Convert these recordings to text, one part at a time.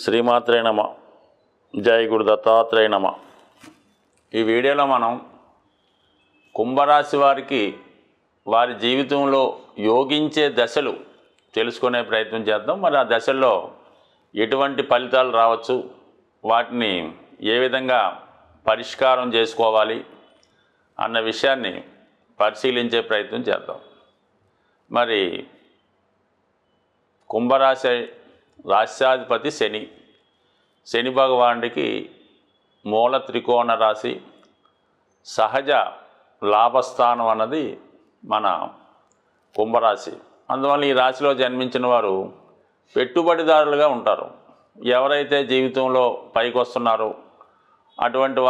శ్రీమాత్రే నమ. జై గురు దత్తాత్రేయ నమ. ఈ వీడియోలో మనం కుంభరాశి వారికి వారి జీవితంలో యోగించే దశలు తెలుసుకునే ప్రయత్నం చేద్దాం. మరి ఆ దశల్లో ఎటువంటి ఫలితాలు రావచ్చు, వాటిని ఏ విధంగా పరిష్కారం చేసుకోవాలి అన్న విషయాన్ని పరిశీలించే ప్రయత్నం చేద్దాం. మరి కుంభరాశి రాశ్యాధిపతి శని భగవానుడికి మూల త్రికోణ రాశి, సహజ లాభస్థానం అన్నది మన కుంభరాశి. అందువల్ల ఈ రాశిలో జన్మించిన వారు పెట్టుబడిదారులుగా ఉంటారు. ఎవరైతే జీవితంలో పైకి వస్తున్నారో అటువంటి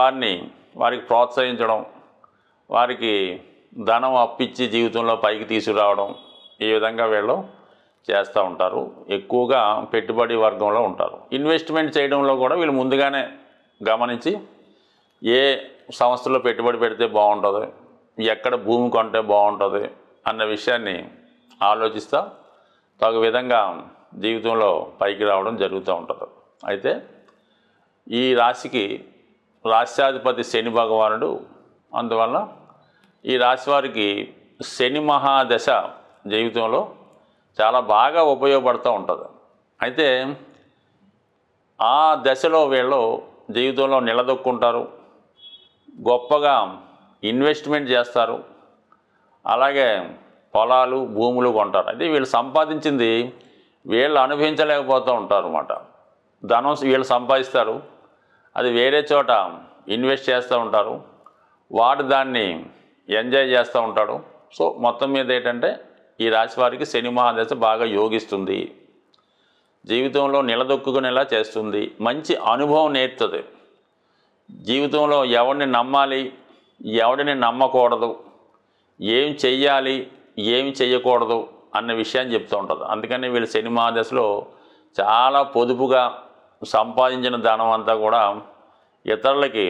వారికి ప్రోత్సహించడం, వారికి ధనం అప్పిచ్చి జీవితంలో పైకి తీసుకురావడం, ఈ విధంగా వీళ్ళు చేస్తూ ఉంటారు. ఎక్కువగా పెట్టుబడి వర్గంలో ఉంటారు. ఇన్వెస్ట్మెంట్ చేయడంలో కూడా వీళ్ళు ముందుగానే గమనించి ఏ సంస్థలో పెట్టుబడి పెడితే బాగుంటుంది, ఎక్కడ భూమి కొంటే బాగుంటుంది అన్న విషయాన్ని ఆలోచిస్తూ తగు విధంగా జీవితంలో పైకి రావడం జరుగుతూ ఉంటుంది. అయితే ఈ రాశికి రాశ్యాధిపతి శని భగవానుడు. అందువల్ల ఈ రాశి వారికి శని మహాదశ జీవితంలో చాలా బాగా ఉపయోగపడుతూ ఉంటుంది. అయితే ఆ దశలో వీళ్ళు జీవితంలో నిలదొక్కుంటారు, గొప్పగా ఇన్వెస్ట్మెంట్ చేస్తారు, అలాగే పొలాలు భూములు కొంటారు. అయితే వీళ్ళు సంపాదించింది వీళ్ళు అనుభవించలేకపోతూ ఉంటారు అన్నమాట. ధనం వీళ్ళు సంపాదిస్తారు, అది వేరే చోట ఇన్వెస్ట్ చేస్తూ ఉంటారు, వాడు దాన్ని ఎంజాయ్ చేస్తూ ఉంటాడు. సో మొత్తం మీద ఏంటంటే ఈ రాశి వారికి శని మహాదశ బాగా యోగిస్తుంది, జీవితంలో నిలదొక్కునేలా చేస్తుంది, మంచి అనుభవం నేర్పుతుంది. జీవితంలో ఎవరిని నమ్మాలి, ఎవరిని నమ్మకూడదు, ఏం చెయ్యాలి, ఏమి చెయ్యకూడదు అన్న విషయాన్ని చెప్తూ ఉంటుంది. అందుకని వీళ్ళు శని మహాదశలో చాలా పొదుపుగా సంపాదించిన ధనం అంతా కూడా ఇతరులకి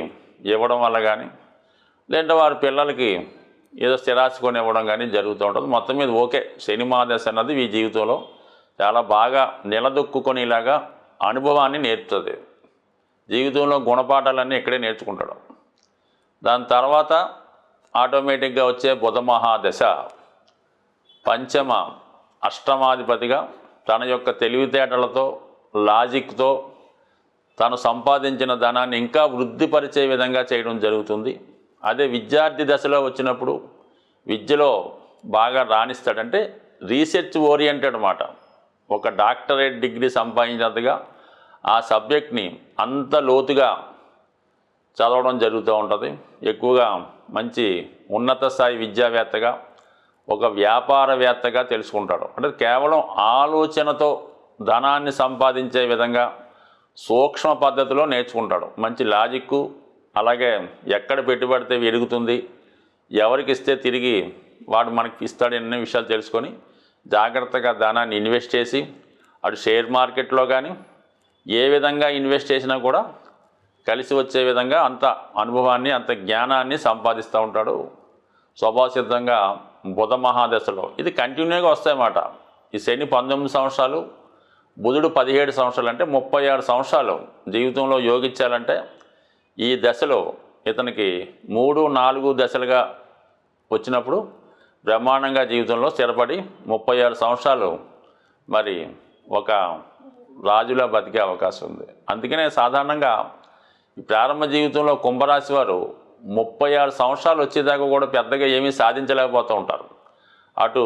ఇవ్వడం వల్ల కానీ, లేదంటే వారి పిల్లలకి ఏదో స్థిరాస్తి కొని ఇవ్వడం కానీ జరుగుతూ ఉంటుంది. మొత్తం మీద ఓకే, శని మహాదశ అన్నది ఈ జీవితంలో చాలా బాగా నిలదొక్కునేలాగా అనుభవాన్ని నేర్పుతుంది. జీవితంలో గుణపాఠాలన్నీ ఇక్కడే నేర్చుకుంటాడు. దాని తర్వాత ఆటోమేటిక్గా వచ్చే బుధ మహాదశ పంచమ అష్టమాధిపతిగా తన యొక్క తెలివితేటలతో, లాజిక్తో తను సంపాదించిన ధనాన్ని ఇంకా వృద్ధిపరిచే విధంగా చేయడం జరుగుతుంది. అదే విద్యార్థి దశలో వచ్చినప్పుడు విద్యలో బాగా రాణిస్తాడంటే రీసెర్చ్ ఓరియంటెడ్ అన్నమాట. ఒక డాక్టరేట్ డిగ్రీ సంపాదించినంతగా ఆ సబ్జెక్ట్ని అంత లోతుగా చదవడం జరుగుతూ ఉంటుంది. ఎక్కువగా మంచి ఉన్నత స్థాయి విద్యావేత్తగా, ఒక వ్యాపారవేత్తగా తెలుసుకుంటాడు. అంటే కేవలం ఆలోచనతో ధనాన్ని సంపాదించే విధంగా సూక్ష్మ పద్ధతిలో నేర్చుకుంటాడు. మంచి లాజిక్కు, అలాగే ఎక్కడ పెట్టుబడితే ఎరుగుతుంది, ఎవరికి ఇస్తే తిరిగి వాడు మనకి ఇస్తాడు అనే విషయాలు తెలుసుకొని జాగ్రత్తగా ధనాన్ని ఇన్వెస్ట్ చేసి, అటు షేర్ మార్కెట్లో కానీ ఏ విధంగా ఇన్వెస్ట్ చేసినా కూడా కలిసి వచ్చే విధంగా అంత అనుభవాన్ని, అంత జ్ఞానాన్ని సంపాదిస్తూ ఉంటాడు స్వభావసిద్ధంగా బుధ మహాదశలో. ఇది కంటిన్యూగా వస్తాయన్నమాట. ఈ శని 19 సంవత్సరాలు, బుధుడు 17 సంవత్సరాలు, అంటే 36 సంవత్సరాలు జీవితంలో యోగించాలంటే ఈ దశలో ఇతనికి 3, 4 దశలుగా వచ్చినప్పుడు బ్రహ్మాండంగా జీవితంలో స్థిరపడి 36 సంవత్సరాలు మరి ఒక రాజులా బతికే అవకాశం ఉంది. అందుకనే సాధారణంగా ఈ ప్రారంభ జీవితంలో కుంభరాశి వారు 36 సంవత్సరాలు వచ్చేదాకా కూడా పెద్దగా ఏమీ సాధించలేకపోతూ ఉంటారు. అటు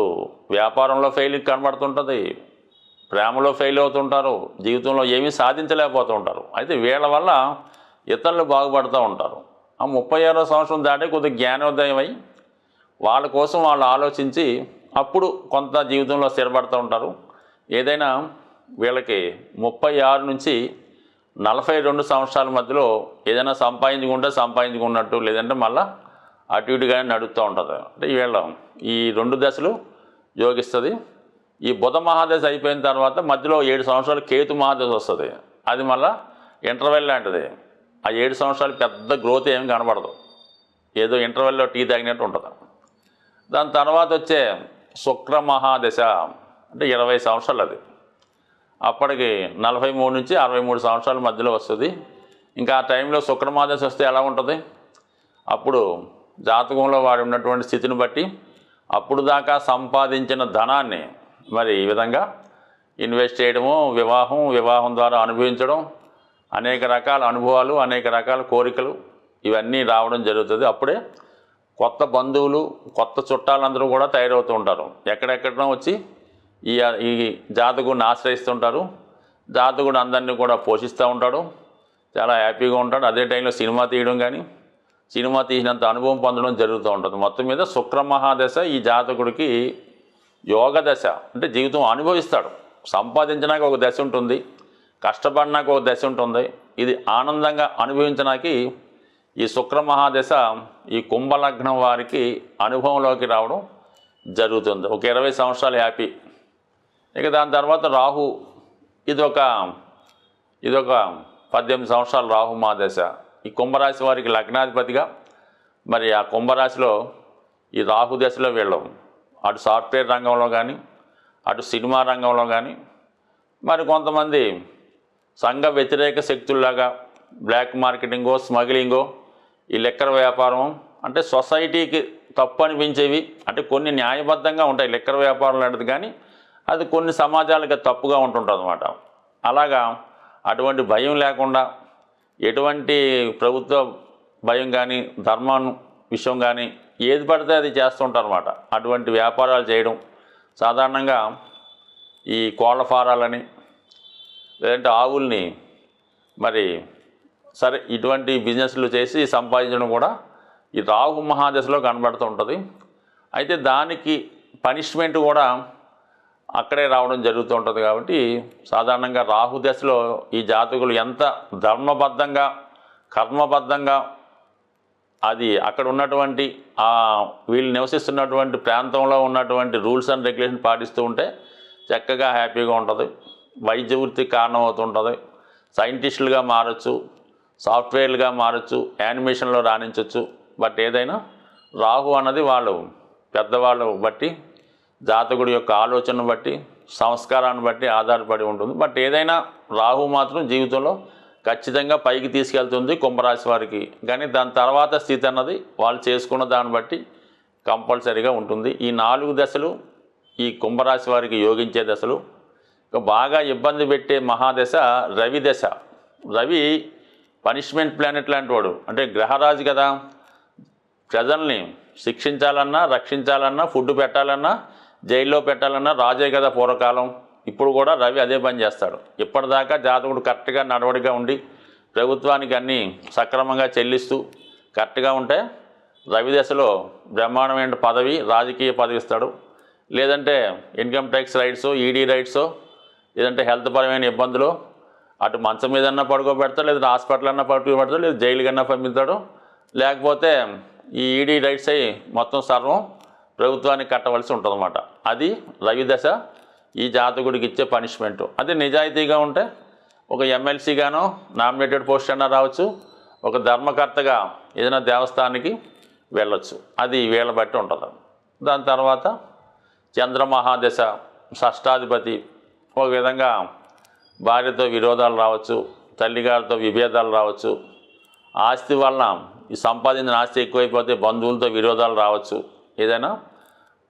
వ్యాపారంలో ఫెయిల్ కనబడుతుంటుంది, ప్రేమలో ఫెయిల్ అవుతుంటారు, జీవితంలో ఏమీ సాధించలేకపోతూ ఉంటారు. అయితే వీళ్ళ వల్ల ఇతరులు బాగుపడుతూ ఉంటారు. ఆ 36వ సంవత్సరం దాటే కొద్దిగా జ్ఞానోదయం అయి వాళ్ళ కోసం వాళ్ళు ఆలోచించి అప్పుడు కొంత జీవితంలో స్థిరపడుతూ ఉంటారు. ఏదైనా వీళ్ళకి 36 నుంచి 42 సంవత్సరాల మధ్యలో ఏదైనా సంపాదించుకున్నట్టు, లేదంటే మళ్ళీ అటు ఇటుగానే నడుస్తూ ఉంటుంది. అంటే వీళ్ళ ఈ 2 దశలు యోగిస్తుంది. ఈ బుధ మహాదశ అయిపోయిన తర్వాత మధ్యలో 7 సంవత్సరాలు కేతు మహాదశ వస్తుంది. అది మళ్ళీ ఇంటర్వెల్ లాంటిది. ఆ 7 సంవత్సరాలు పెద్ద గ్రోత్ ఏమి కనబడదు, ఏదో ఇంటర్వెల్లో టీ తాగినట్టు ఉంటుంది. దాని తర్వాత వచ్చే శుక్ర మహాదశ అంటే 20 సంవత్సరాలు. అది అప్పటికి 43 నుంచి 63 సంవత్సరాల మధ్యలో వస్తుంది. ఇంకా ఆ టైంలో శుక్రమాదశ వస్తే ఎలా ఉంటుంది? అప్పుడు జాతకంలో వాడు ఉన్నటువంటి స్థితిని బట్టి అప్పుడు దాకా సంపాదించిన ధనాన్ని మరి ఈ విధంగా ఇన్వెస్ట్ చేయడము, వివాహం ద్వారా అనుభవించడం, అనేక రకాల అనుభవాలు, అనేక రకాల కోరికలు ఇవన్నీ రావడం జరుగుతుంది. అప్పుడే కొత్త బంధువులు, కొత్త చుట్టాలందరూ కూడా తయారవుతూ ఉంటారు. ఎక్కడెక్కడో వచ్చి ఈ జాతకుడిని ఆశ్రయిస్తుంటారు. జాతకుడు అందరినీ కూడా పోషిస్తూ ఉంటాడు, చాలా హ్యాపీగా ఉంటాడు. అదే టైంలో సినిమా తీయడం కానీ, సినిమా తీసినంత అనుభవం పొందడం జరుగుతూ ఉంటుంది. మొత్తం మీద శుక్ర మహాదశ ఈ జాతకుడికి యోగ దశ. అంటే జీవితం అనుభవిస్తాడు. సంపాదించడానికి ఒక దశ ఉంటుంది, కష్టపడినాక ఒక దశ ఉంటుంది. ఇది ఆనందంగా అనుభవించడానికి ఈ శుక్ర మహాదశ ఈ కుంభలగ్నం వారికి అనుభవంలోకి రావడం జరుగుతుంది. ఒక 20 సంవత్సరాలు హ్యాపీ. ఇక దాని తర్వాత రాహు, ఇదొక 18 సంవత్సరాలు రాహు మహాదశ. ఈ కుంభరాశి వారికి లగ్నాధిపతిగా మరి ఆ కుంభరాశిలో ఈ రాహు దశలో వీళ్ళు అటు సాఫ్ట్వేర్ రంగంలో కానీ, అటు సినిమా రంగంలో కానీ, మరి కొంతమంది సంఘ వ్యతిరేక శక్తుల్లాగా బ్లాక్ మార్కెటింగో, స్మగ్లింగో, ఈ లిక్కర్ వ్యాపారం, అంటే సొసైటీకి తప్పు అనిపించేవి, అంటే కొన్ని న్యాయబద్ధంగా ఉంటాయి లిక్కర్ వ్యాపారం లాంటిది, కానీ అది కొన్ని సమాజాలకు తప్పుగా ఉంటుంటుంది అన్నమాట. అలాగా అటువంటి భయం లేకుండా ఎటువంటి ప్రభుత్వ భయం కానీ, ధర్మం విషయం కానీ ఏది పడితే అది చేస్తుంటారు అన్నమాట. అటువంటి వ్యాపారాలు చేయడం, సాధారణంగా ఈ కోళ్ల ఫారాలని, లేదంటే ఆవుల్ని మరి సరే ఇటువంటి బిజినెస్లు చేసి సంపాదించడం కూడా ఈ రాహు మహాదశలో కనబడుతూ ఉంటుంది. అయితే దానికి పనిష్మెంట్ కూడా అక్కడే రావడం జరుగుతూ ఉంటుంది. కాబట్టి సాధారణంగా రాహు దశలో ఈ జాతకులు ఎంత ధర్మబద్ధంగా, కర్మబద్ధంగా అది అక్కడ ఉన్నటువంటి వీళ్ళు నివసిస్తున్నటువంటి ప్రాంతంలో ఉన్నటువంటి రూల్స్ అండ్ రెగ్యులేషన్ పాటిస్తూ ఉంటే చక్కగా హ్యాపీగా ఉంటుంది. వైద్య వృత్తికి కారణం అవుతుంటుంది. సైంటిస్టులుగా మారచ్చు, సాఫ్ట్వేర్లుగా మారచ్చు, యానిమేషన్లో రాణించవచ్చు. బట్ ఏదైనా రాహు అన్నది వాళ్ళు పెద్దవాళ్ళు బట్టి, జాతకుడి యొక్క ఆలోచనను బట్టి, సంస్కారాన్ని బట్టి ఆధారపడి ఉంటుంది. బట్ ఏదైనా రాహు మాత్రం జీవితంలో ఖచ్చితంగా పైకి తీసుకెళ్తుంది కుంభరాశి వారికి. కానీ దాని తర్వాత స్థితి అన్నది వాళ్ళు చేసుకున్న దాన్ని బట్టి కంపల్సరీగా ఉంటుంది. ఈ 4 దశలు ఈ కుంభరాశి వారికి యోగించే దశలు. ఇక బాగా ఇబ్బంది పెట్టే మహాదశ రవి దశ. రవి పనిష్మెంట్ ప్లానెట్ లాంటి వాడు, అంటే గ్రహరాజు కదా. ప్రజల్ని శిక్షించాలన్నా, రక్షించాలన్నా, ఫుడ్ పెట్టాలన్నా, జైల్లో పెట్టాలన్నా రాజే కదా పూర్వకాలం. ఇప్పుడు కూడా రవి అదే పని చేస్తాడు. ఇప్పటిదాకా జాతకుడు కరెక్ట్గా నడవడిగా ఉండి ప్రభుత్వానికి అన్నీ సక్రమంగా చెల్లిస్తూ కరెక్ట్గా ఉంటే రవి దశలో బ్రహ్మాండమైన పదవి, రాజకీయ పదవి ఇస్తాడు. లేదంటే income tax rights, ED rights, లేదంటే హెల్త్ పరమైన ఇబ్బందులు, అటు మంచం మీదన్నా పడుకోబెడతాడు, లేదా హాస్పిటల్ అన్నా పడుకోబెడతాడు, లేదా జైలు కన్నా పంపిస్తాడు. లేకపోతే ఈ ఈడీ రైట్స్ అయ్యి మొత్తం సర్వం ప్రభుత్వానికి కట్టవలసి ఉంటుందన్నమాట. అది రవి దశ ఈ జాతకుడికి ఇచ్చే పనిష్మెంట్. అదే నిజాయితీగా ఉంటే ఒక ఎమ్మెల్సీగానో నామినేటెడ్ పోస్ట్ అన్నా రావచ్చు, ఒక ధర్మకర్తగా ఏదైనా దేవస్థానానికి వెళ్ళొచ్చు. అది వీళ్ళ బట్టి ఉంటుంది. దాని తర్వాత చంద్రమహాదశ, షష్టాధిపతి. ఒక విధంగా భార్యతో విరోధాలు రావచ్చు, తల్లిగారితో విభేదాలు రావచ్చు, ఆస్తి వలన ఈ సంపాదించిన ఆస్తి ఎక్కువైపోతే బంధువులతో విరోధాలు రావచ్చు, ఏదైనా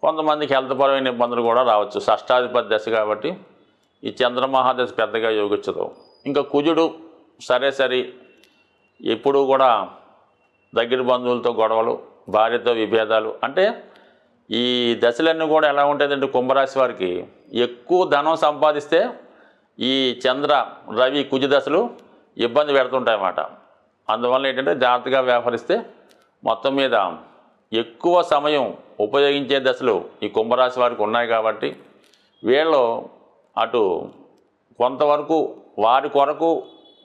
కొంతమందికి హెల్త్ పరమైన ఇబ్బందులు కూడా రావచ్చు. షష్టాధిపతి దశ కాబట్టి ఈ చంద్రమహాదశ పెద్దగా యోగించదు. ఇంకా కుజుడు సరే ఎప్పుడూ కూడా దగ్గర బంధువులతో గొడవలు, భార్యతో విభేదాలు. అంటే ఈ దశలన్నీ కూడా ఎలా ఉంటాయంటే కుంభరాశి వారికి ఎక్కువ ధనం సంపాదిస్తే ఈ చంద్ర రవి కుజ దశలు ఇబ్బంది పెడుతుంటాయన్నమాట. అందువల్ల ఏంటంటే జాగ్రత్తగా వ్యవహరిస్తే మొత్తం మీద ఎక్కువ సమయం ఉపయోగించే దశలు ఈ కుంభరాశి వారికి ఉన్నాయి. కాబట్టి వీళ్ళు అటు కొంతవరకు వారి కొరకు,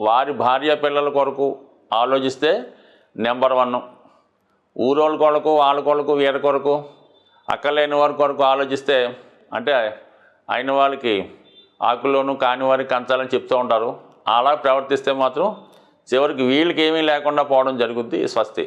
వారి భార్య పిల్లల కొరకు ఆలోచిస్తే నెంబర్ 1. ఊరోళ్ళ కొరకు, వాళ్ళ కొరకు, వీరి కొరకు, అక్కలేని వారి కొరకు ఆలోచిస్తే, అంటే అయిన వాళ్ళకి ఆకుల్లోనూ కాని వారికి కంచాలని చెప్తూ ఉంటారు. అలా ప్రవర్తిస్తే మాత్రం చివరికి వీళ్ళకి ఏమీ లేకుండా పోవడం జరుగుద్ది. స్వస్తి.